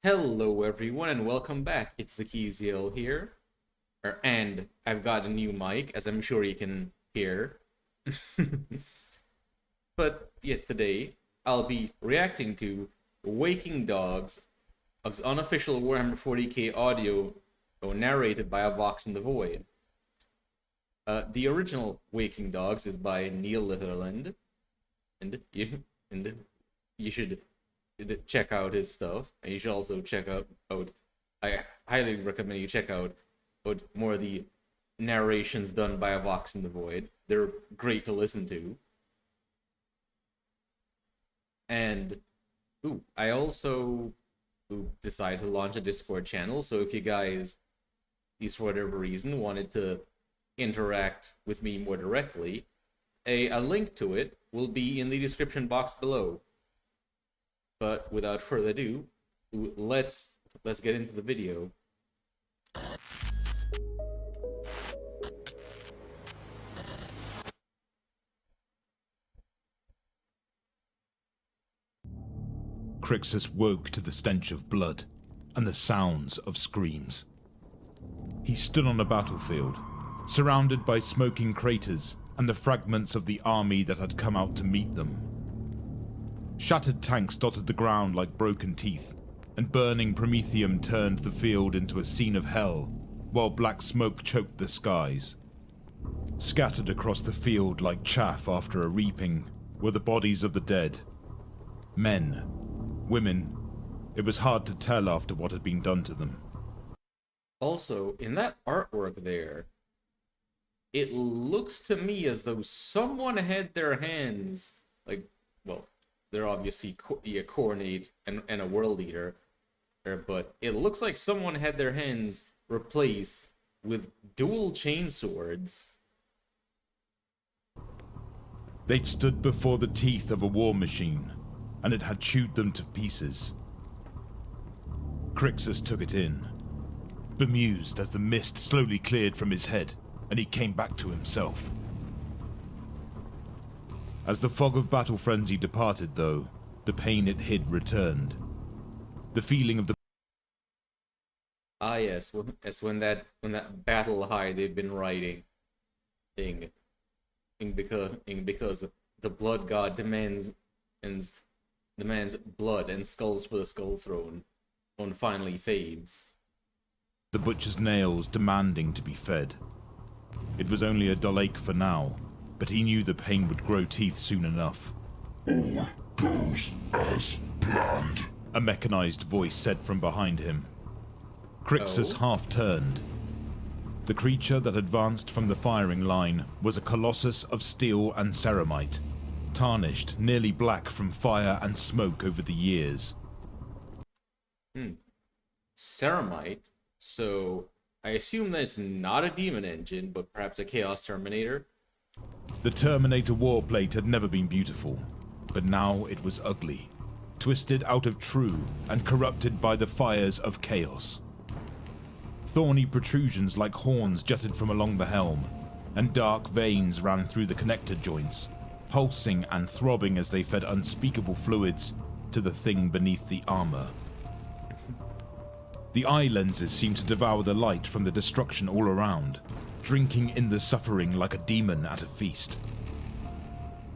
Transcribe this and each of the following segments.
Hello everyone and welcome back. It's the Keeziel here. And I've got a new mic, as I'm sure you can hear. But yet today, I'll be reacting to Waking Dogs, unofficial Warhammer 40K audio narrated by a VOX in the Void. The original Waking Dogs is by Neil Litherland, and you should check out his stuff, and you should also check out I highly recommend you check out more of the narrations done by a VOX in the Void. They're great to listen to. And I also decided to launch a Discord channel, so if you guys, at least for whatever reason, wanted to interact with me more directly, a link to it will be in the description box below. But without further ado, let's get into the video. Crixus woke to the stench of blood and the sounds of screams. He stood on a battlefield, surrounded by smoking craters and the fragments of the army that had come out to meet them. Shattered tanks dotted the ground like broken teeth, and burning promethium turned the field into a scene of hell, while black smoke choked the skies. Scattered across the field like chaff after a reaping were the bodies of the dead. Men, women, it was hard to tell after what had been done to them. Also, in that artwork there, it looks to me as though someone had their hands, they're obviously a Coronate and a World Eater, but it looks like someone had their hands replaced with dual chainswords. They'd stood before the teeth of a war machine, and it had chewed them to pieces. Crixus took it in, bemused as the mist slowly cleared from his head, and he came back to himself. As the fog of battle frenzy departed, though, the pain it hid returned. The feeling of the Yes, it's when that battle high they've been writing, because the blood god demands blood and skulls for the skull throne, finally fades. The butcher's nails demanding to be fed. It was only a dull ache for now, but he knew the pain would grow teeth soon enough. All goes as planned, a mechanized voice said from behind him. Crixus half turned. The creature that advanced from the firing line was a colossus of steel and ceramite, tarnished nearly black from fire and smoke over the years. Ceramite? So I assume that it's not a demon engine, but perhaps a Chaos Terminator? The Terminator warplate had never been beautiful, but now it was ugly, twisted out of true and corrupted by the fires of chaos. Thorny protrusions like horns jutted from along the helm, and dark veins ran through the connector joints, pulsing and throbbing as they fed unspeakable fluids to the thing beneath the armor. The eye lenses seemed to devour the light from the destruction all around, drinking in the suffering like a demon at a feast.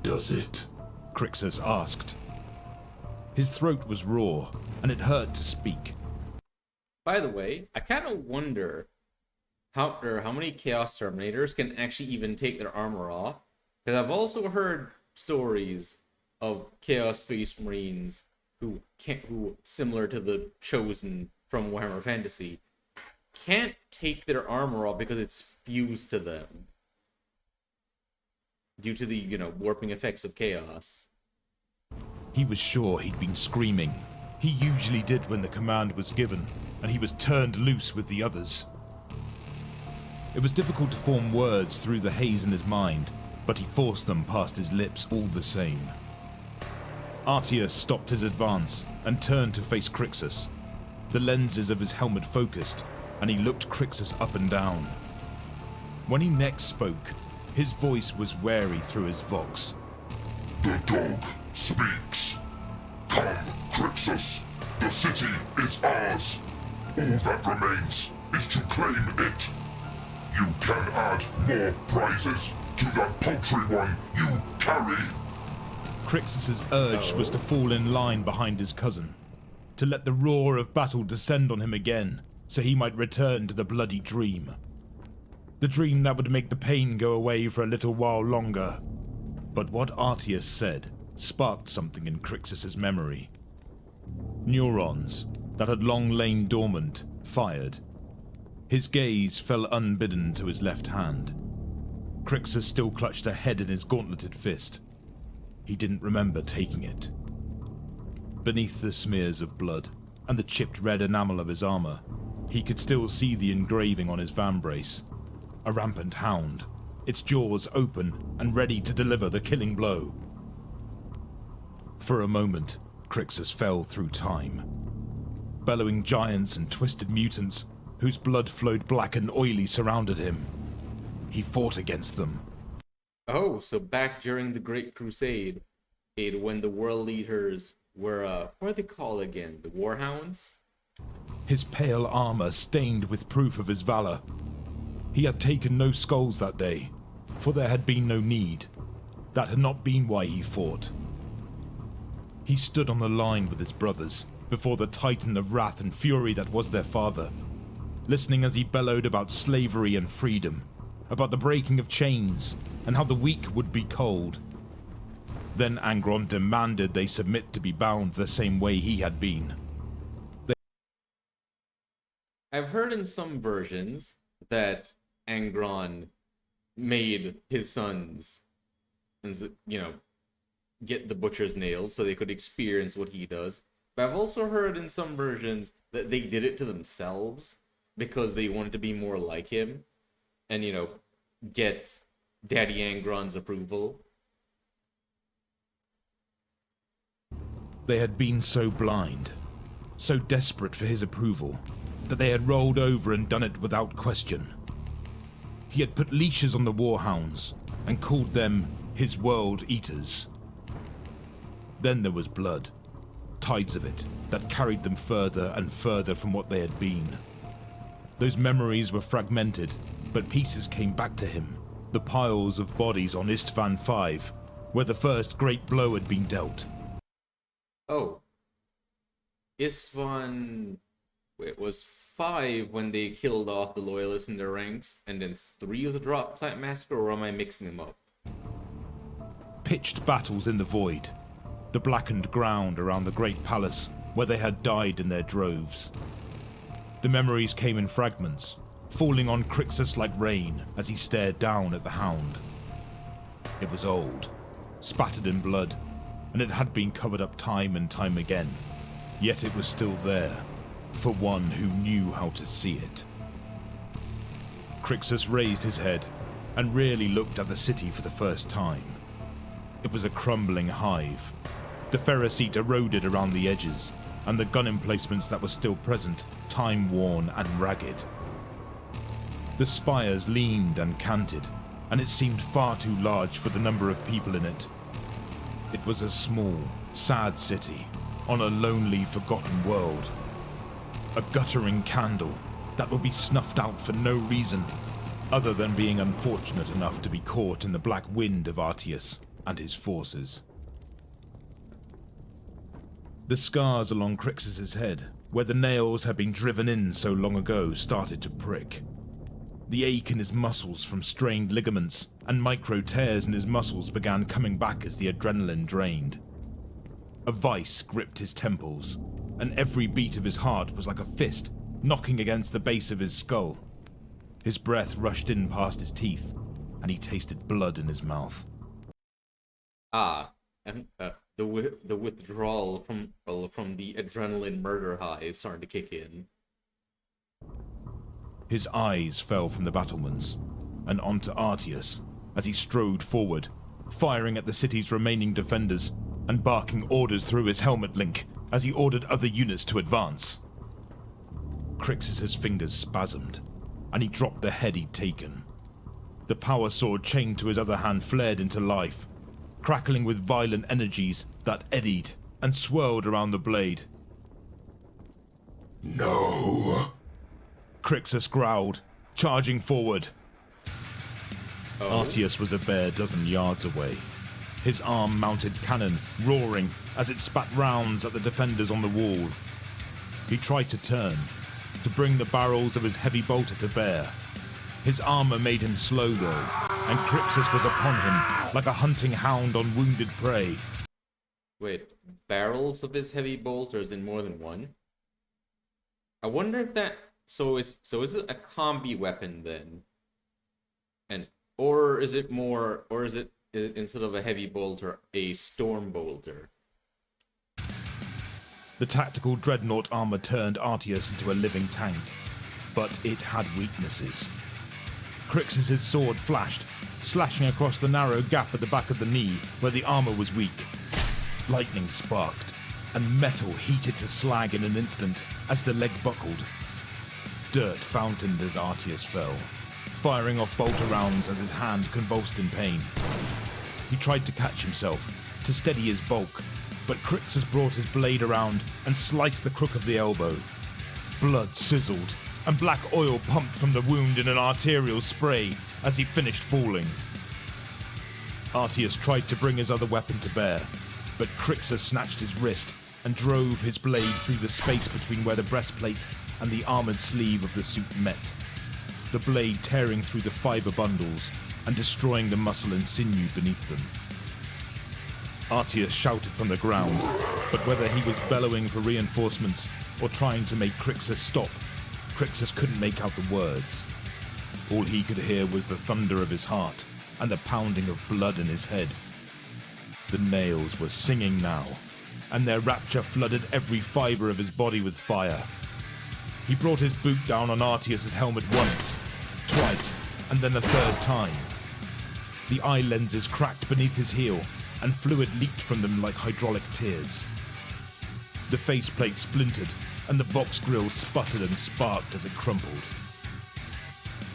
Does it? Crixus asked. His throat was raw, and it hurt to speak. By the way, I kind of wonder how many Chaos Terminators can actually even take their armor off, because I've also heard stories of Chaos Space Marines who similar to the Chosen from Warhammer Fantasy, can't take their armor off because it's fused to them due to the, warping effects of chaos. He was sure he'd been screaming. He usually did when the command was given, and he was turned loose with the others. It was difficult to form words through the haze in his mind, but he forced them past his lips all the same. Artius stopped his advance and turned to face Crixus. The lenses of his helmet focused, and he looked Crixus up and down. When he next spoke, his voice was wary through his VOX. The dog speaks. Come, Crixus. The city is ours. All that remains is to claim it. You can add more prizes to that paltry one you carry. Crixus's urge was to fall in line behind his cousin, to let the roar of battle descend on him again, so he might return to the bloody dream. The dream that would make the pain go away for a little while longer. But what Artius said sparked something in Crixus's memory. Neurons that had long lain dormant fired. His gaze fell unbidden to his left hand. Crixus still clutched a head in his gauntleted fist. He didn't remember taking it. Beneath the smears of blood and the chipped red enamel of his armor, he could still see the engraving on his vambrace. A rampant hound, its jaws open and ready to deliver the killing blow. For a moment, Crixus fell through time. Bellowing giants and twisted mutants, whose blood flowed black and oily, surrounded him. He fought against them. Oh, so back during the Great Crusade, when the world leaders were, what are they called again? The Warhounds? His pale armor stained with proof of his valor. He had taken no skulls that day, for there had been no need. That had not been why he fought. He stood on the line with his brothers, before the titan of wrath and fury that was their father, listening as he bellowed about slavery and freedom, about the breaking of chains, and how the weak would be cold. Then Angron demanded they submit to be bound the same way he had been. I've heard in some versions that Angron made his sons, get the butcher's nails so they could experience what he does. But I've also heard in some versions that they did it to themselves because they wanted to be more like him and, get Daddy Angron's approval. They had been so blind, so desperate for his approval, that they had rolled over and done it without question. He had put leashes on the warhounds and called them his world eaters. Then there was blood, tides of it that carried them further and further from what they had been. Those memories were fragmented, but pieces came back to him. The piles of bodies on Istvan V, where the first great blow had been dealt. Oh. Istvan... It was 5 when they killed off the loyalists in their ranks, and then 3 was a drop type massacre, or am I mixing them up? Pitched battles in the void, the blackened ground around the great palace where they had died in their droves. The memories came in fragments, falling on Crixus like rain as he stared down at the hound. It was old, spattered in blood, and it had been covered up time and time again, yet it was still there, for one who knew how to see it. Crixus raised his head and really looked at the city for the first time. It was a crumbling hive. The ferrocete eroded around the edges, and the gun emplacements that were still present, time-worn and ragged. The spires leaned and canted, and it seemed far too large for the number of people in it. It was a small, sad city on a lonely, forgotten world. A guttering candle that would be snuffed out for no reason other than being unfortunate enough to be caught in the black wind of Artius and his forces. The scars along Crixus's head, where the nails had been driven in so long ago, started to prick. The ache in his muscles from strained ligaments and micro tears in his muscles began coming back as the adrenaline drained. A vice gripped his temples, and every beat of his heart was like a fist knocking against the base of his skull. His breath rushed in past his teeth, and he tasted blood in his mouth. And the withdrawal from the adrenaline murder high is starting to kick in. His eyes fell from the battlements and onto Artius as he strode forward, firing at the city's remaining defenders and barking orders through his helmet link as he ordered other units to advance. Crixus's fingers spasmed, and he dropped the head he'd taken. The power sword chained to his other hand flared into life, crackling with violent energies that eddied and swirled around the blade. No. Crixus growled, charging forward. Oh. Artius was a bare dozen yards away, his arm-mounted cannon roaring as it spat rounds at the defenders on the wall. He tried to turn, to bring the barrels of his heavy bolter to bear. His armor made him slow though, and Crixus was upon him like a hunting hound on wounded prey. Wait, barrels of his heavy bolters in more than one? I wonder if that is it a combi weapon then? Or is it instead of a heavy bolter, a storm bolter? The tactical dreadnought armor turned Artius into a living tank, but it had weaknesses. Crixus' sword flashed, slashing across the narrow gap at the back of the knee where the armor was weak. Lightning sparked, and metal heated to slag in an instant as the leg buckled. Dirt fountained as Artius fell, firing off bolter rounds as his hand convulsed in pain. He tried to catch himself, to steady his bulk, but Crixus brought his blade around and sliced the crook of the elbow. Blood sizzled, and black oil pumped from the wound in an arterial spray as he finished falling. Artius tried to bring his other weapon to bear, but Crixus snatched his wrist and drove his blade through the space between where the breastplate and the armored sleeve of the suit met, the blade tearing through the fiber bundles and destroying the muscle and sinew beneath them. Artius shouted from the ground, but whether he was bellowing for reinforcements or trying to make Crixus stop, Crixus couldn't make out the words. All he could hear was the thunder of his heart and the pounding of blood in his head. The nails were singing now, and their rapture flooded every fiber of his body with fire. He brought his boot down on Artius's helmet once, twice, and then a third time. The eye lenses cracked beneath his heel, and fluid leaked from them like hydraulic tears. The faceplate splintered, and the VOX grill sputtered and sparked as it crumpled.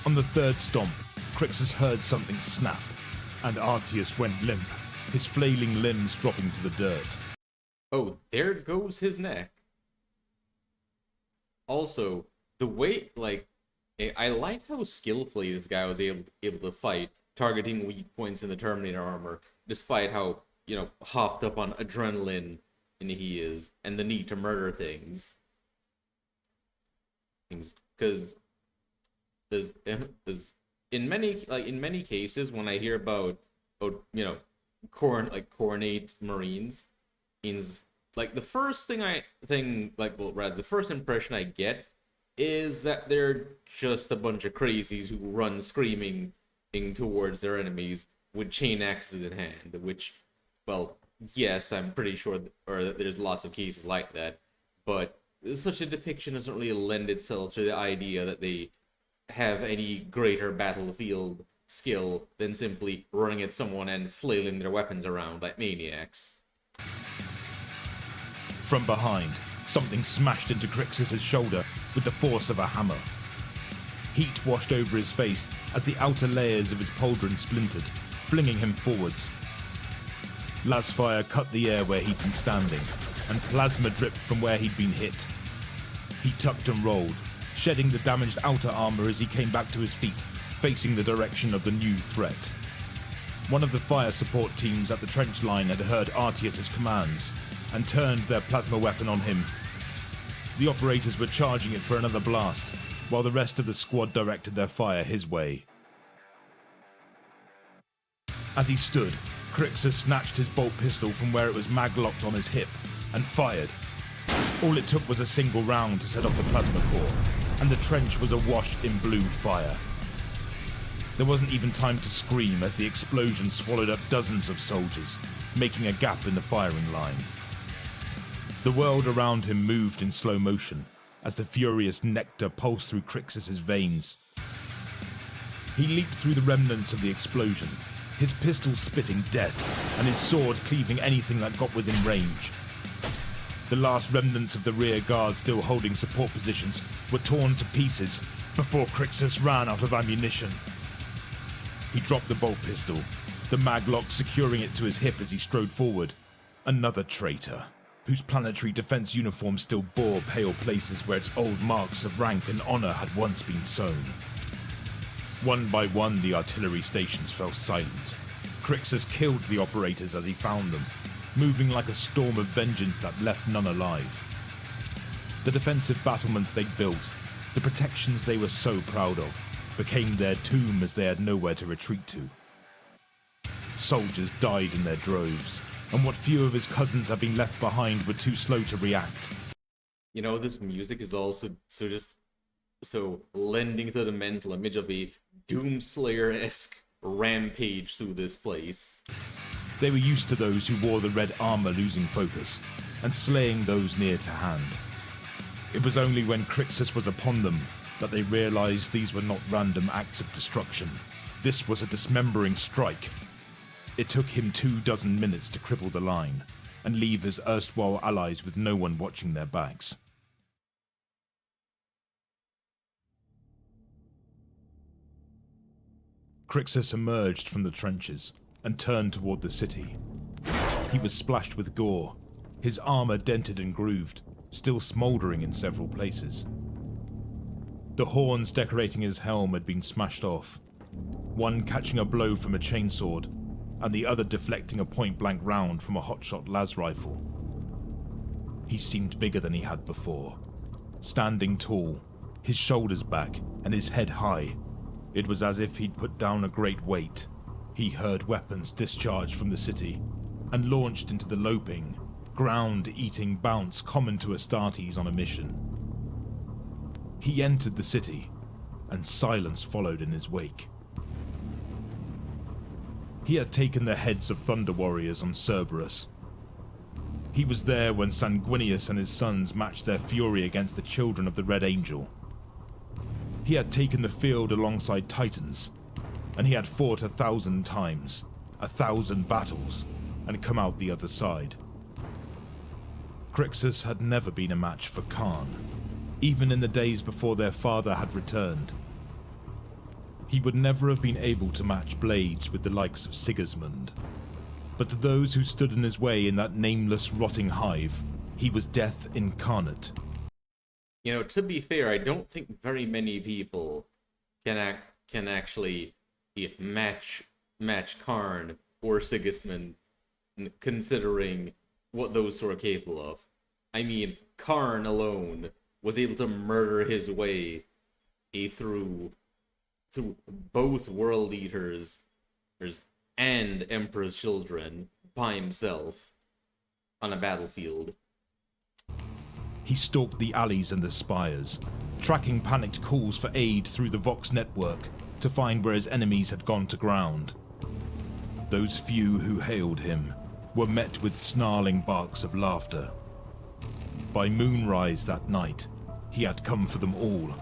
On the third stomp, Crixus heard something snap, and Artius went limp, his flailing limbs dropping to the dirt. Oh, there goes his neck. Also, the way, I like how skillfully this guy was able to fight, targeting weak points in the Terminator armor, despite how, hopped up on adrenaline he is, and the need to murder things. Because in many cases, when I hear about coronate Marines, the first the first impression I get is that they're just a bunch of crazies who run screaming towards their enemies with chain axes in hand, which, well, yes, I'm pretty sure that there's lots of cases like that, but such a depiction doesn't really lend itself to the idea that they have any greater battlefield skill than simply running at someone and flailing their weapons around like maniacs. From behind, something smashed into Crixus' shoulder with the force of a hammer. Heat washed over his face as the outer layers of his pauldron splintered, flinging him forwards. Lasfire cut the air where he'd been standing, and plasma dripped from where he'd been hit. He tucked and rolled, shedding the damaged outer armor as he came back to his feet, facing the direction of the new threat. One of the fire support teams at the trench line had heard Artius' commands and turned their plasma weapon on him. The operators were charging it for another blast, while the rest of the squad directed their fire his way. As he stood, Crixus snatched his bolt pistol from where it was mag-locked on his hip and fired. All it took was a single round to set off the plasma core, and the trench was awash in blue fire. There wasn't even time to scream as the explosion swallowed up dozens of soldiers, making a gap in the firing line. The world around him moved in slow motion as the furious nectar pulsed through Crixus' veins. He leaped through the remnants of the explosion, his pistol spitting death and his sword cleaving anything that got within range. The last remnants of the rear guard still holding support positions were torn to pieces before Crixus ran out of ammunition. He dropped the bolt pistol, the maglock securing it to his hip as he strode forward. Another traitor. whose planetary defense uniform still bore pale places where its old marks of rank and honor had once been sown. One by one, the artillery stations fell silent. Crixus killed the operators as he found them, moving like a storm of vengeance that left none alive. The defensive battlements they'd built, the protections they were so proud of, became their tomb as they had nowhere to retreat to. Soldiers died in their droves, and what few of his cousins had been left behind were too slow to react. You know, this music is also so lending to the mental image of a Doomslayer-esque rampage through this place. They were used to those who wore the red armor losing focus, and slaying those near to hand. It was only when Crixus was upon them that they realized these were not random acts of destruction. This was a dismembering strike. It took him 24 minutes to cripple the line, and leave his erstwhile allies with no one watching their backs. Crixus emerged from the trenches and turned toward the city. He was splashed with gore, his armor dented and grooved, still smoldering in several places. The horns decorating his helm had been smashed off, one catching a blow from a chainsword, and the other deflecting a point-blank round from a hotshot las rifle. He seemed bigger than he had before, standing tall, his shoulders back and his head high. It was as if he'd put down a great weight. He heard weapons discharged from the city and launched into the loping, ground-eating bounce common to Astartes on a mission. He entered the city, and silence followed in his wake. He had taken the heads of Thunder Warriors on Cerberus. He was there when Sanguinius and his sons matched their fury against the children of the Red Angel. He had taken the field alongside Titans, and he had fought 1,000 times, 1,000 battles, and come out the other side. Crixus had never been a match for Khan, even in the days before their father had returned. He would never have been able to match blades with the likes of Sigismund, but to those who stood in his way in that nameless rotting hive, he was death incarnate. You know, to be fair, I don't think very many people can actually match Karn or Sigismund, considering what those two are capable of. I mean, Karn alone was able to murder his way through both World Eaters and Emperor's children by himself on a battlefield. He stalked the alleys and the spires, tracking panicked calls for aid through the VOX network to find where his enemies had gone to ground. Those few who hailed him were met with snarling barks of laughter. By moonrise that night, he had come for them all.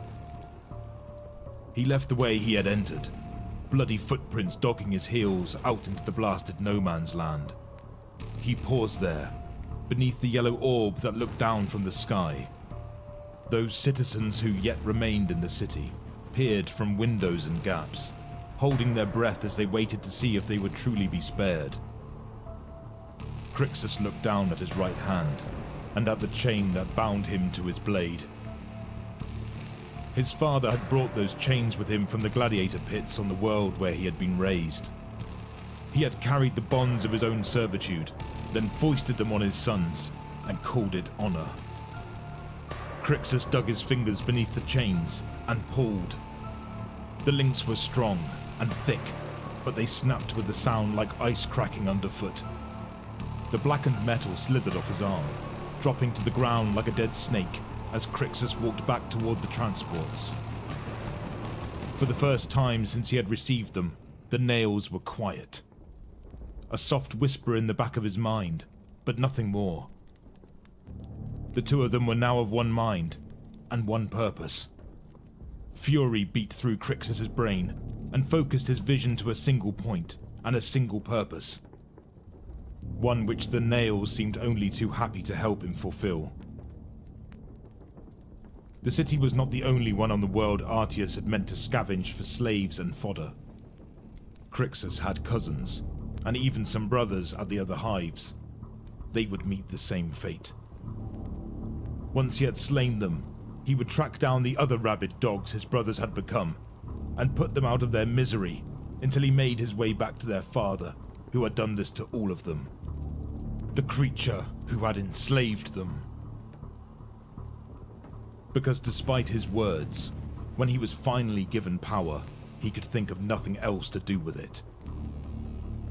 He left the way he had entered, bloody footprints dogging his heels out into the blasted no-man's land. He paused there, beneath the yellow orb that looked down from the sky. Those citizens who yet remained in the city peered from windows and gaps, holding their breath as they waited to see if they would truly be spared. Crixus looked down at his right hand, and at the chain that bound him to his blade. His father had brought those chains with him from the gladiator pits on the world where he had been raised. He had carried the bonds of his own servitude, then foisted them on his sons, and called it honor. Crixus dug his fingers beneath the chains, and pulled. The links were strong and thick, but they snapped with a sound like ice cracking underfoot. The blackened metal slithered off his arm, dropping to the ground like a dead snake as Crixus walked back toward the transports. For the first time since he had received them, the nails were quiet. A soft whisper in the back of his mind, but nothing more. The two of them were now of one mind, and one purpose. Fury beat through Crixus's brain, and focused his vision to a single point, and a single purpose. One which the nails seemed only too happy to help him fulfill. The city was not the only one on the world Artius had meant to scavenge for slaves and fodder. Crixus had cousins, and even some brothers at the other hives. they would meet the same fate. Once he had slain them, he would track down the other rabid dogs his brothers had become, and put them out of their misery until he made his way back to their father, who had done this to all of them. The creature who had enslaved them. Because despite his words, when he was finally given power, he could think of nothing else to do with it.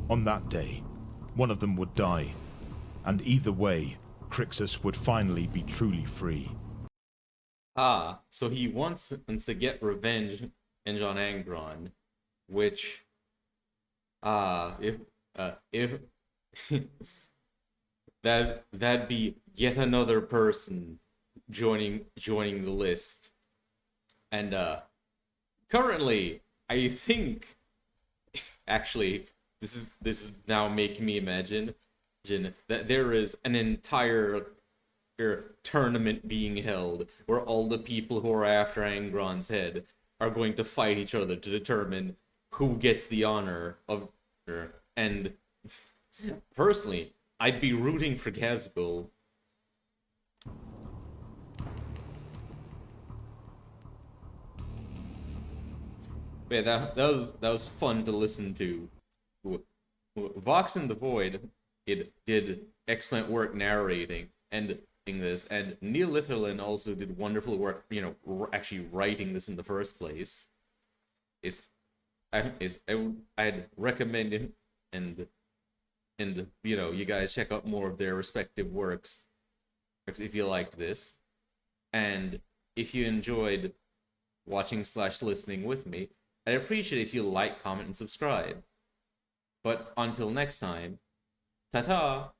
On that day, one of them would die, and either way, Crixus would finally be truly free. Ah, so he wants to get revenge on Angron, which, if that'd be yet another person joining the list. And currently, I think, actually, this is now making me imagine that there is an entire tournament being held where all the people who are after Angron's head are going to fight each other to determine who gets the honor of her. And personally, I'd be rooting for Kazgul. Yeah, that was fun to listen to. Vox in the Void, it did excellent work narrating and this, and Neil Litherland also did wonderful work, actually writing this in the first place. I'd recommend it, and you guys check out more of their respective works if you liked this, and if you enjoyed watching/listening with me, I'd appreciate if you like, comment, and subscribe. But until next time, ta-ta!